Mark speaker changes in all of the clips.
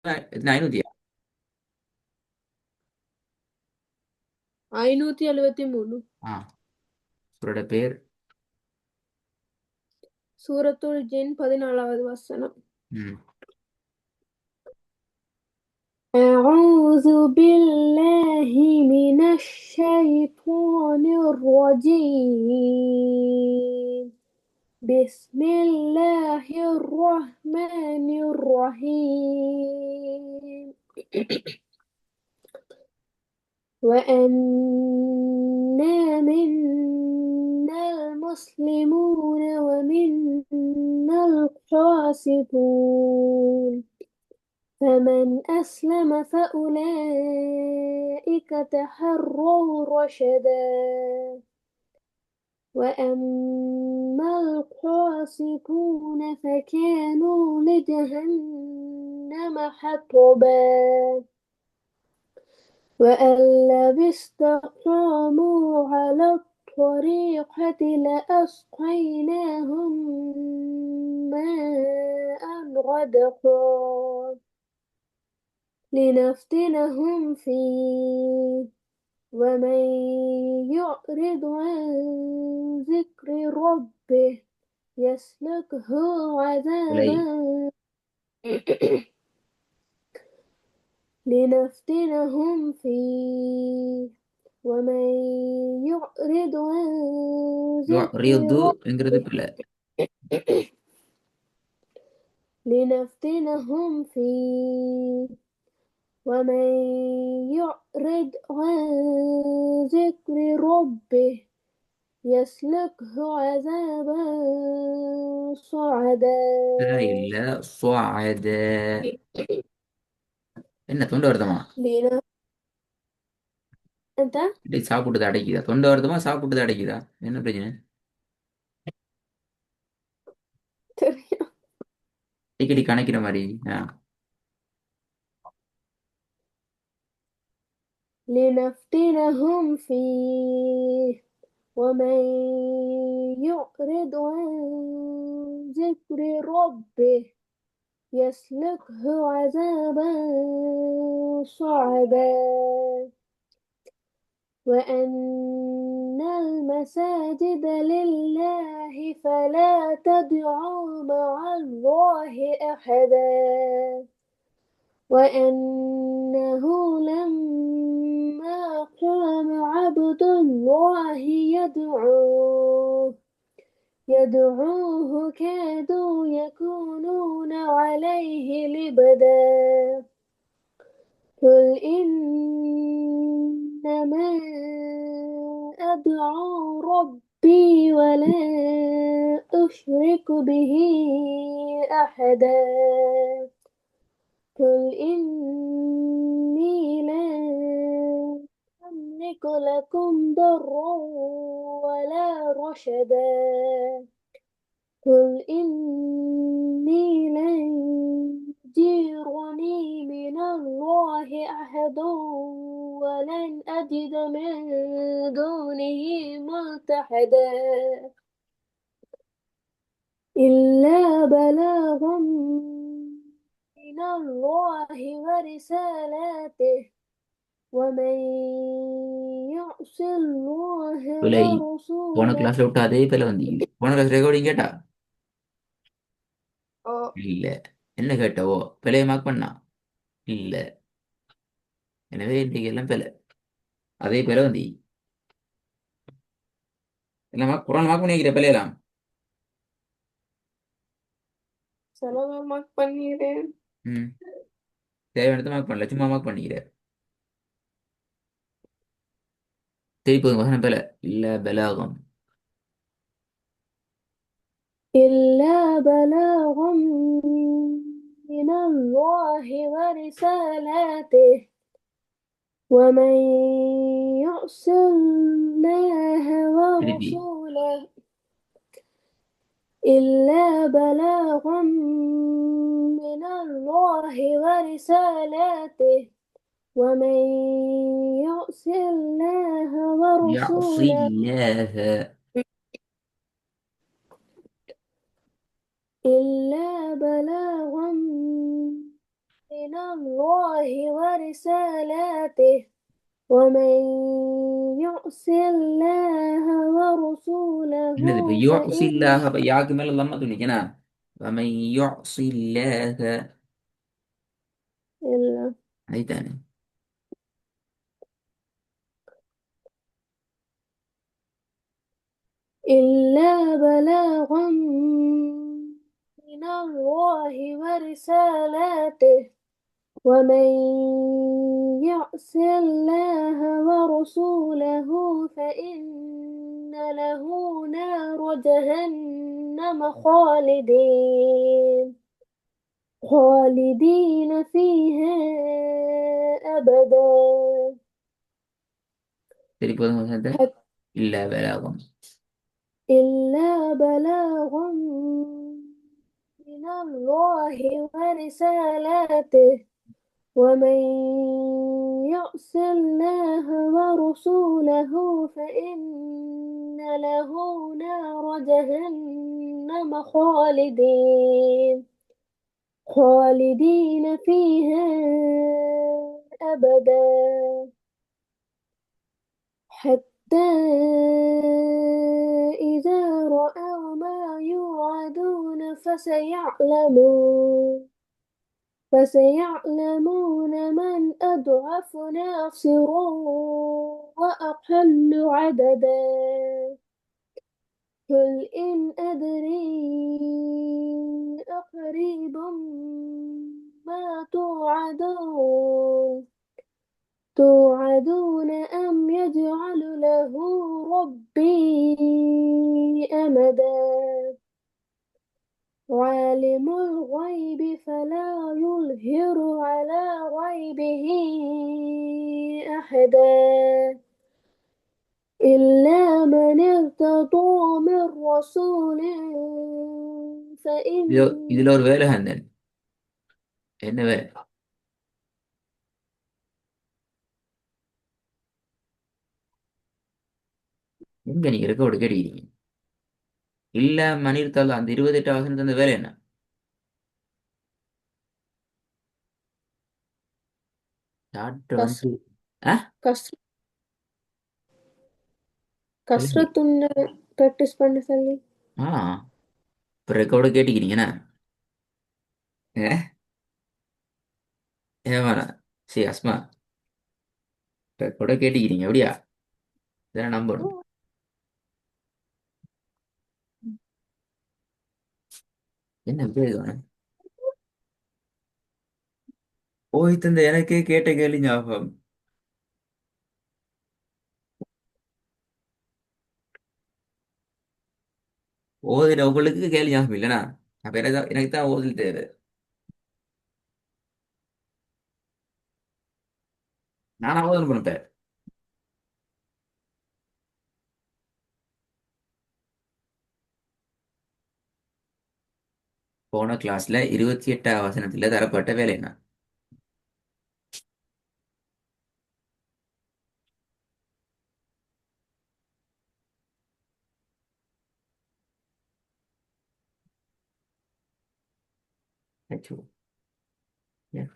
Speaker 1: எத்தனை 500?
Speaker 2: 573.
Speaker 1: ஆ, சூரோட பேர்.
Speaker 2: சூரத்துல் ஜின் 14வது வசனம்.
Speaker 1: ம்.
Speaker 2: أعوذ بالله من الشيطان الرجيم. بسم الله الرحمن الرحيم. وأنا منا المسلمون ومنا القاسطون، فمن أسلم فأولئك تحروا رشدا. وأما القاسطون فكانوا لجهنم حطبا، وأن لو استقاموا على الطريقة لأسقيناهم ماء غدقا لنفتنهم فيه. ومن يعرض عن ذكر ربه يسلكه
Speaker 1: விலை.
Speaker 2: عذابا لنفتنهم فيه. ومن يعرض عن ذكر
Speaker 1: ரிதுங்கிறது பிள்ளை.
Speaker 2: ربه لنفتنهم فيه. ومن يعرض عن ذكر ربه يسلكه عذابا صعدا.
Speaker 1: இல்ல, சுவாத. என்ன தொண்டை வருத்தமா?
Speaker 2: لنا أنت
Speaker 1: இப்படி சாப்பிட்டு அடைக்குதா? தொண்டை வருத்தமா சாப்பிட்டு அடைக்குதா? என்ன பிரச்சனை? அடிக்கடி கணக்கிற மாதிரி. ஆ.
Speaker 2: لنفتنهم فيه. ومن يعرض عن ذكر ربه يسلكه عذابا صعدا. وأن المساجد لله فلا تدعوا مع الله أحدا. وأنه لما قام عبد الله يدعوه كادوا يكونون عليه لبدا. قل إنما أدعو ربي ولا أشرك به أحدا. قل إني لا أملك لكم ضرا ولا رشدا. قل إني لن يجيرني من الله أحد ولن أجد من دونه ملتحدا إلا بلاغا من الله ورسالاته. ومن يعص الله
Speaker 1: விலை. போன
Speaker 2: ورسوله.
Speaker 1: கிளாஸ்ல விட்டு அதே பேர்ல வந்தீங்க. போன கிளாஸ் ரெக்கார்டிங் கேட்டா? இல்ல. என்ன கேட்டவோ பிழைய மார்க் பண்ணா? இல்ல. எனவே இன்றைக்கு எல்லாம் பிழை. அதே பேர்ல வந்தீங்க. எல்லாம் குரான் மார்க் பண்ணி வைக்கிற பிழையலாம்.
Speaker 2: செலவு மார்க் பண்ணிடுறேன்.
Speaker 1: ம். தேவையானது மார்க் பண்ணல, சும்மா மார்க் பண்ணிக்கிற. திருப்பி ஒரு வசனம் பிழை. இல்ல பலாகம்.
Speaker 2: إلا بلاغا من الله ورسالاته. ومن يعص الله
Speaker 1: திருப்பி.
Speaker 2: ورسوله إلا بلاغا من الله ورسالاته. ومن يعص الله ورسوله
Speaker 1: يعصيها.
Speaker 2: إلا بلاغا من الله ورسالاته ومن يعص الله ورسوله
Speaker 1: என்னது இப்ப யுசி
Speaker 2: فإن
Speaker 1: இல்லாக இப்ப யாக்கு மேல லம்ம துணிக்கனா வமை யுசி இல்லாக
Speaker 2: إلا
Speaker 1: அதைத்தானே
Speaker 2: إلا بلاغا من الله ورسالاته ومن يعص الله ورسوله فإن له نار جهنم خالدين فيها أبدا
Speaker 1: சரி போதும் சார்
Speaker 2: حتى
Speaker 1: இல்ல வேலாகும்
Speaker 2: إلا بلاغا من الله ورسالاته ومن يعص الله ورسوله فإن له نار جهنم خالدين فيها أبدا حتى إذا رأوا ما يوعدون فسيعلمون من أضعف ناصرا وأقل عددا قل إن أدري أقريب ما توعدون أم يجعل له ربي أمدا عالم الغيب فلا يظهر على غيبه أحدا إلا من ارتضى من رسول فإن
Speaker 1: இதுல ஒரு வேலை ஹந்தன் என்ன வேலை எங்க நீங்க ரெக்கார்டு கேட்டுக்கிறீங்க இல்ல மணிர்த்தாள் அந்த 28 வசனத்து அந்த வேலை என்ன டாக்டர்
Speaker 2: கஸ்
Speaker 1: வந்து ஆ
Speaker 2: கஸ்
Speaker 1: இல்லை.
Speaker 2: கஸ்ரத்துன்னு ப்ராக்டிஸ் பண்ண சொல்லி
Speaker 1: ஆ இப்போ ரெக்கார்டு கேட்டுக்கிறீங்கண்ணா ஏ ஏமாண்ணா சரி அஸ்மா ரெக்கார்டை கேட்டுக்கிறீங்க அப்படியா இதான் நம்பணும் என்ன பேர் போய் தந்த எனக்கே கேட்ட கேள்வி ஞாபகம் ஓதுன உங்களுக்கு கேள்வி ஞாபகம் இல்லைண்ணா அப்ப எனக்கு தான் ஓதல் தேவை நானா ஓதல் பண்ணப்பேன் போன கிளாஸ்ல 28 வசனத்துல தரப்பட்ட வேலை என்ன அச்சோ. Yeah.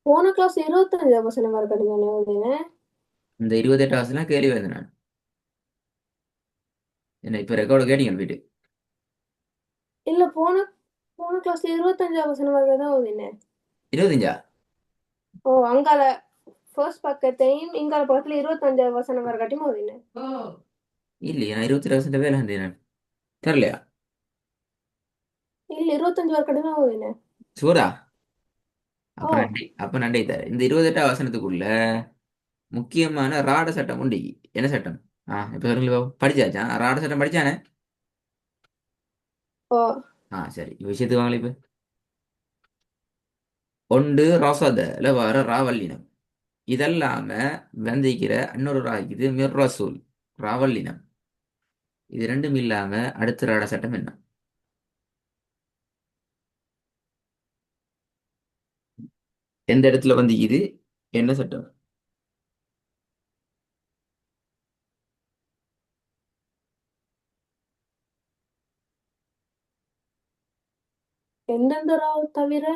Speaker 2: போன கிளாஸ் 25 வசனம் வரைக்கும் தானே ஓதுனேன்.
Speaker 1: இந்த 28 வசனம் கேள்வி வந்து நான் என்ன இப்ப ரெக்கார்டு கேட்டீங்க போயிட்டு
Speaker 2: இல்ல போன போன கிளாஸ்ல 25 வசனம் வரைக்கும் தான் ஓதினேன்.
Speaker 1: 25
Speaker 2: ஓ அங்கால ஃபர்ஸ்ட் பக்கத்தையும் இங்கால பக்கத்துல 25 வசனம் வரைக்கும் ஓதினேன்.
Speaker 1: இல்லையா நான் 28 வசனத்தை வேலை வந்தேன் நான் தரலையா
Speaker 2: இல்ல 25 வரைக்கும் தான் ஓதினேன்.
Speaker 1: சூரா
Speaker 2: ஓ
Speaker 1: அப்ப நண்டை தர இந்த 28 வசனத்துக்குள்ள முக்கியமான ராட சட்டம் உண்டு. என்ன சட்டம்? இப்ப சொல்லுங்க பாப்போம். படிச்சாச்சா ராட சட்டம் படிச்சானே?
Speaker 2: ஓ
Speaker 1: சரி விஷயத்துக்கு வாங்களே இப்ப. ஒன்று ரசதல வர ராவல்லினம். இதல்லாம வந்திக்கிற இன்னொரு ராகிது மிர் ரசூல் ராவல்லினம். இது ரெண்டும் இல்லாம அடுத்த ராட சட்டம் என்ன? எந்த இடத்துல வந்து இது என்ன சட்டம்?
Speaker 2: எந்தெந்த ராவ் தவிர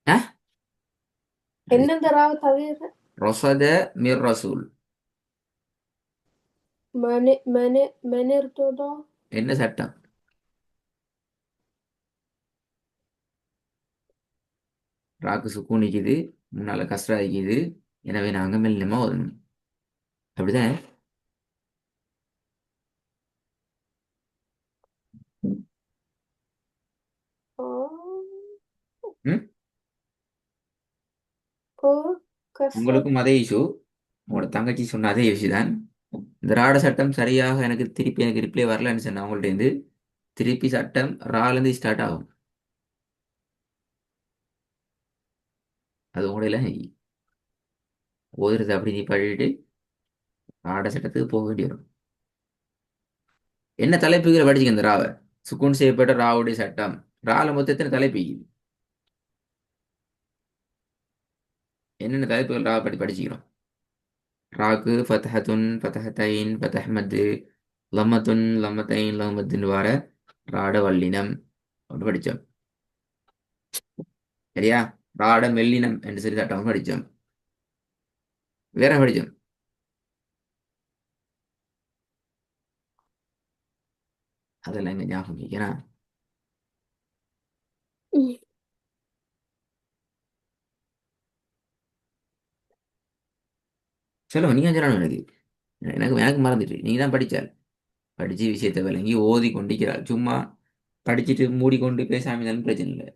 Speaker 1: அஹ்?
Speaker 2: எந்தெந்த ராவ் தவிர
Speaker 1: ரசத மிர் ரசூல்.
Speaker 2: மெனிர்தோதோ
Speaker 1: என்ன சட்டம்? ராக்கு சுக்கூனிக்குது, முன்னால கஸ்ரா இருக்குது. எனவே நாங்க மெல்லமா ஓதணும். அப்படிதானே?
Speaker 2: ஓ
Speaker 1: ம்?
Speaker 2: ஓ கசர்
Speaker 1: உங்களுக்கும் அதே இஷ்யூ. உங்களோட தங்கச்சி சொன்ன அதே இஷ்யூ தான். இந்த ராட சட்டம் சரியாக எனக்கு ரிப்ளை வரலன்னு சொன்னேன் அவங்கள்ட்ட இருந்து. திருப்பி சட்டம் ராலேருந்து ஸ்டார்ட் ஆகும். அது உங்களோட ஓதுறது அப்படி நீ பழகிட்டு ராட சட்டத்துக்கு போக வேண்டி வரும். என்ன தலைப்புகளை படிச்சுக்க இந்த ராவை? சுக்கூன் செய்யப்பட்ட ராவுடைய சட்டம். ரால மொத்தத்தின தலைப்பிக்குது. என்னென்ன தலைப்புகள் ரா படி படிச்சுக்கிறோம்? ராக்கு ஃபதஹத்துன் ஃபதஹத்தைன் ஃபதஹ்மது லம்மத்துன் லம்மத்தைன் லம்மத்துன்னு வார ராட வல்லினம் அப்படி படித்தோம். சரியா? ராட மெல்லினம் என்று சொல்லி சட்டம் படித்தோம். வேற படித்தோம். அதெல்லாம் எங்க ஞாபகம் வைக்கிறேன். சொல்லுங்க, நீங்க சொல்லணும் எனக்கு. எனக்கு எனக்கு மறந்துட்டு நீங்க தான் படிச்சால். படிச்சு விஷயத்தை விளங்கி ஓதி கொண்டிருக்கிறாள். சும்மா படிச்சுட்டு மூடிக்கொண்டு பேசாம இருந்தாலும் பிரச்சனை இல்லை.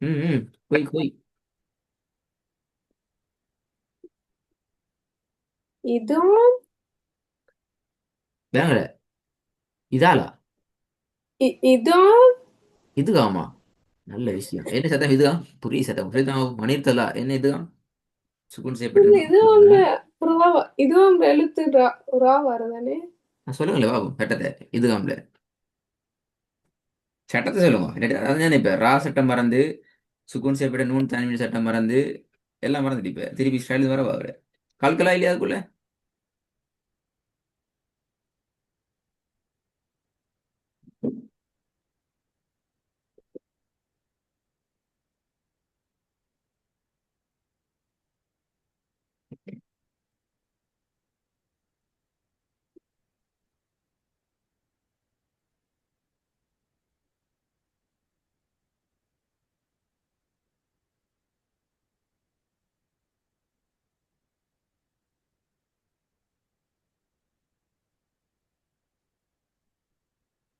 Speaker 1: ம் ம் போய் போய்
Speaker 2: இதுவும்
Speaker 1: வேங்கட இதாலா
Speaker 2: இதுவும்
Speaker 1: இதுகாமா? நல்ல விஷயம். என்ன சத்தம் இதுதான்? புரிய சத்தம் புரியுதான் மணிர்த்தலா என்ன இதுதான்? சுகுன்
Speaker 2: இதுவும்
Speaker 1: செய்யப்பட்ட
Speaker 2: இதுவும் எழுத்து ரா வருதானே?
Speaker 1: சொல்லுங்களேன் பாபு சட்டத்தை. இதுகாம்ல சட்டத்தை சொல்லுங்க. அதான் இப்ப ரா சட்டம் மறந்து சுகுன் செய்யப்பட்ட நூன் தனிமீன் சட்டம் மறந்து எல்லாம் மறந்துட்டு இப்ப திருப்பி ஸ்டைல் வர பாக்குற கல்கலா இல்லையா அதுக்குள்ள?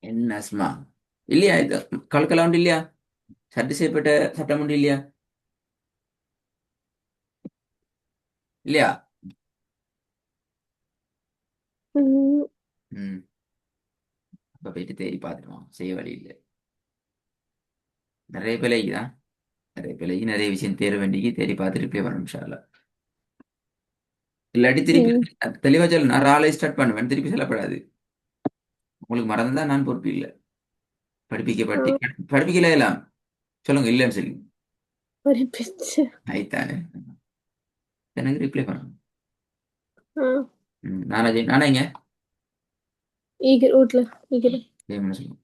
Speaker 1: என்ன அஸ்மா இல்லையா? இது கல்கலா உண்டு இல்லையா? சட்டு செய்யப்பட்ட சட்டம் உண்டு இல்லையா? இல்லையா?
Speaker 2: ம்,
Speaker 1: ம். அப்ப போயிட்டு தேடி பார்த்துருவோம். செய்ய வழி இல்லை. நிறைய பிள்ளைக்கு தான். நிறைய பிள்ளைக்கு நிறைய விஷயம் தேட வேண்டிக்கு தேடி பார்த்துட்டு ரிப்ளை பண்ணணும் இன்ஷா அல்லாஹ். இல்லாட்டி திருப்பி
Speaker 2: ம்.
Speaker 1: தெளிவா சொல்லு. நான் ராலை ஸ்டார்ட் பண்ணுவேன். திருப்பி சொல்லப்படாது. உங்களுக்கு மறந்தா நான் பொறுப்பு இல்லை.
Speaker 2: ஆ,
Speaker 1: படிப்பிக்கப்பட்டு படிப்பிக்கல எல்லாம் சொல்லுங்க இல்லைன்னு சொல்லி.
Speaker 2: ஒரு பிச்சு.
Speaker 1: ஆயித்தானே எனக்கு ரிப்ளை பண்ணணும்.
Speaker 2: ஆ,
Speaker 1: நானா நானா இங்க
Speaker 2: வீட்ல
Speaker 1: என்ன சொல்லுங்க.